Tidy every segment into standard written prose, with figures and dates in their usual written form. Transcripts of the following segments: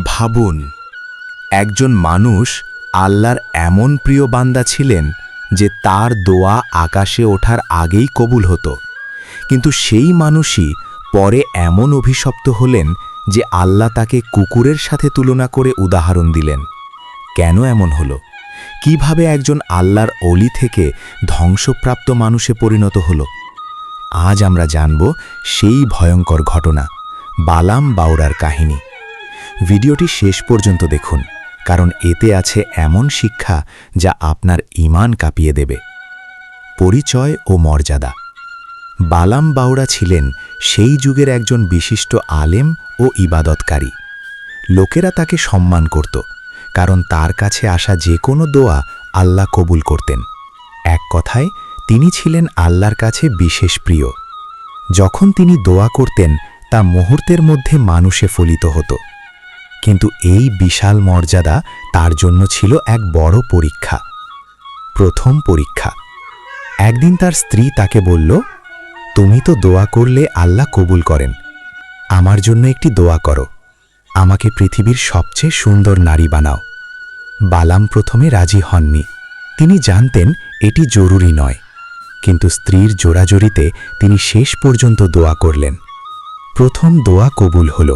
ভাবুন, একজন মানুষ আল্লাহর এমন প্রিয় বান্দা ছিলেন যে তার দোয়া আকাশে ওঠার আগেই কবুল হতো, কিন্তু সেই মানুষই পরে এমন অভিশপ্ত হলেন যে আল্লাহ তাকে কুকুরের সাথে তুলনা করে উদাহরণ দিলেন। কেন এমন হলো? কিভাবে একজন আল্লাহর অলি থেকে ধ্বংসপ্রাপ্ত মানুষে পরিণত হলো? আজ আমরা জানব সেই ভয়ঙ্কর ঘটনা, বালাম বাউরার কাহিনী। ভিডিওটি শেষ পর্যন্ত দেখুন, কারণ এতে আছে এমন শিক্ষা যা আপনার ঈমান কাঁপিয়ে দেবে। পরিচয় ও মর্যাদা। বালাম বাউরা ছিলেন সেই যুগের একজন বিশিষ্ট আলেম ও ইবাদতকারী। লোকেরা তাকে সম্মান করত, কারণ তার কাছে আসা যে কোনো দোয়া আল্লাহ কবুল করতেন। এক কথায় তিনি ছিলেন আল্লাহর কাছে বিশেষ প্রিয়। যখন তিনি দোয়া করতেন তা মুহূর্তের মধ্যে মানুষে ফলিত হতো। কিন্তু এই বিশাল মর্যাদা তার জন্য ছিল এক বড় পরীক্ষা। প্রথম পরীক্ষা। একদিন তার স্ত্রী তাকে বলল, তুমি তো দোয়া করলে আল্লাহ কবুল করেন, আমার জন্য একটি দোয়া করো, আমাকে পৃথিবীর সবচেয়ে সুন্দর নারী বানাও। বালাম প্রথমে রাজি হননি। তিনি জানতেন এটি জরুরি নয়, কিন্তু স্ত্রীর জোরাজোরিতে তিনি শেষ পর্যন্ত দোয়া করলেন। প্রথম দোয়া কবুল হল।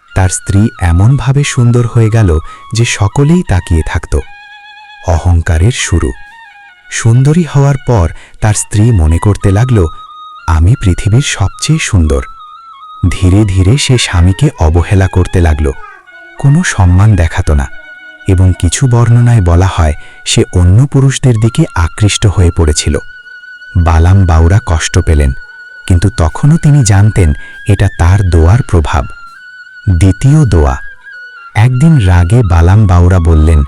তার স্ত্রী এমনভাবে সুন্দর হয়ে গেল যে সকলেই তাকিয়ে থাকত। অহংকারের শুরু। সুন্দরী হওয়ার পর তার স্ত্রী মনে করতে লাগল, আমি পৃথিবীর সবচেয়ে সুন্দর। ধীরে ধীরে সে স্বামীকে অবহেলা করতে লাগল, কোনো সম্মান দেখাত না, এবং কিছু বর্ণনায় বলা হয় সে অন্য পুরুষদের দিকে আকৃষ্ট হয়ে পড়েছিল। বালাম বাউরা কষ্ট পেলেন, কিন্তু তখনও তিনি জানতেন এটা তার দোয়ার প্রভাব। দ্বিতীয় দোয়া। একদিন রাগে বালাম বাউরা বললেন,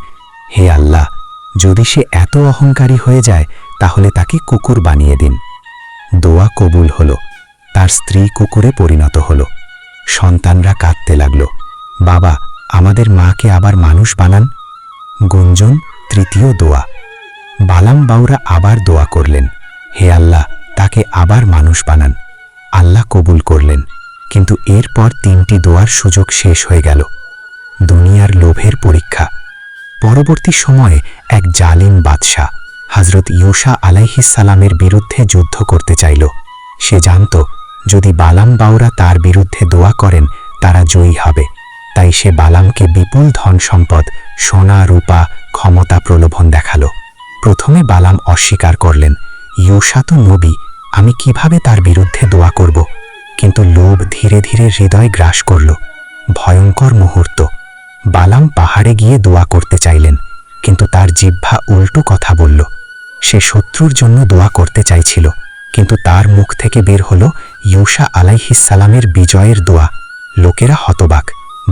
হে আল্লাহ, যদি সে এত অহংকারী হয়ে যায় তাহলে তাকে কুকুর বানিয়ে দিন। দোয়া কবুল হল। তার স্ত্রী কুকুরে পরিণত হল। সন্তানরা কাঁদতে লাগল, বাবা, আমাদের মাকে আবার মানুষ বানান। গুঞ্জন। তৃতীয় দোয়া। বালাম বাউরা আবার দোয়া করলেন, হে আল্লাহ, তাকে আবার মানুষ বানান। আল্লাহ কবুল করলেন, কিন্তু এরপর তিনটি দোয়ার সুযোগ শেষ হয়ে গেল। দুনিয়ার লোভের পরীক্ষা। পরবর্তী সময়ে এক জালিম বাদশাহ হযরত ইউসা আলাইহিস সালামের বিরুদ্ধে যুদ্ধ করতে চাইল। সে জানত যদি বালাম বাউরা তার বিরুদ্ধে দোয়া করেন তারা জয়ী হবে, তাই সে বালামকে বিপুল ধন সম্পদ, সোনা রূপা, ক্ষমতা প্রলোভন দেখাল। প্রথমে বালাম অস্বীকার করলেন, ইউসা তো নবী, আমি কিভাবে তার বিরুদ্ধে দোয়া করব? কিন্তু লোভ ধীরে ধীরে হৃদয় গ্রাস করল। ভয়ঙ্কর মুহূর্ত। বালাম পাহাড়ে গিয়ে দোয়া করতে চাইলেন, কিন্তু তার জিহ্বা উল্টো কথা বলল। সে শত্রুর জন্য দোয়া করতে চাইছিল, কিন্তু তার মুখ থেকে বের হল ইউসা আলাইহিস সালামের বিজয়ের দোয়া। লোকেরা হতবাক,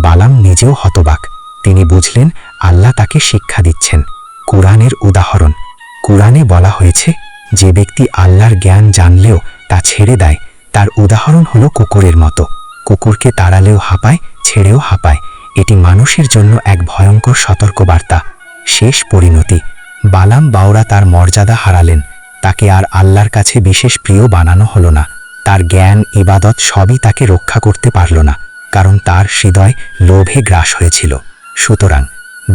বালাম নিজেও হতবাক। তিনি বুঝলেন আল্লাহ তাকে শিক্ষা দিচ্ছেন। কুরআনের উদাহরণ। কুরআনে বলা হয়েছে, যে ব্যক্তি আল্লাহর জ্ঞান জানলেও তা ছেড়ে দেয় তার উদাহরণ হলো কুকুরের মতো। কুকুরকে তাড়ালেও হাঁপায়, ছেড়েও হাঁপায়। এটি মানুষের জন্য এক ভয়ঙ্কর সতর্কবার্তা। শেষ পরিণতি। বালাম বাউরা তার মর্যাদা হারালেন। তাকে আর আল্লাহর কাছে বিশেষ প্রিয় বানানো হলো না। তার জ্ঞান, ইবাদত সবই তাকে রক্ষা করতে পারল না, কারণ তার হৃদয় লোভে গ্রাস হয়েছিল। সুতরাং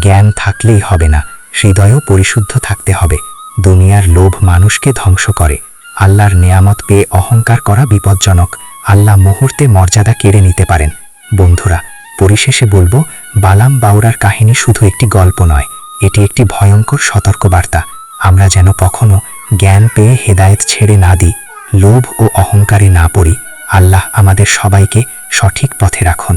জ্ঞান থাকলেই হবে না, হৃদয়ও পরিশুদ্ধ থাকতে হবে। দুনিয়ার লোভ মানুষকে ধ্বংস করে। আল্লাহর নেয়ামত পেয়ে অহংকার করা বিপজ্জনক। আল্লাহ মুহূর্তে মর্যাদা কেড়ে নিতে পারেন। বন্ধুরা, পরিশেষে বলবো, বালাম বাউরার কাহিনী শুধু একটি গল্প নয়, এটি একটি ভয়ঙ্কর সতর্কবার্তা। আমরা যেন কখনো জ্ঞান পেয়ে হেদায়েত ছেড়ে না দিই, লোভ ও অহংকারে না পড়ি। আল্লাহ আমাদের সবাইকে সঠিক পথে রাখুন।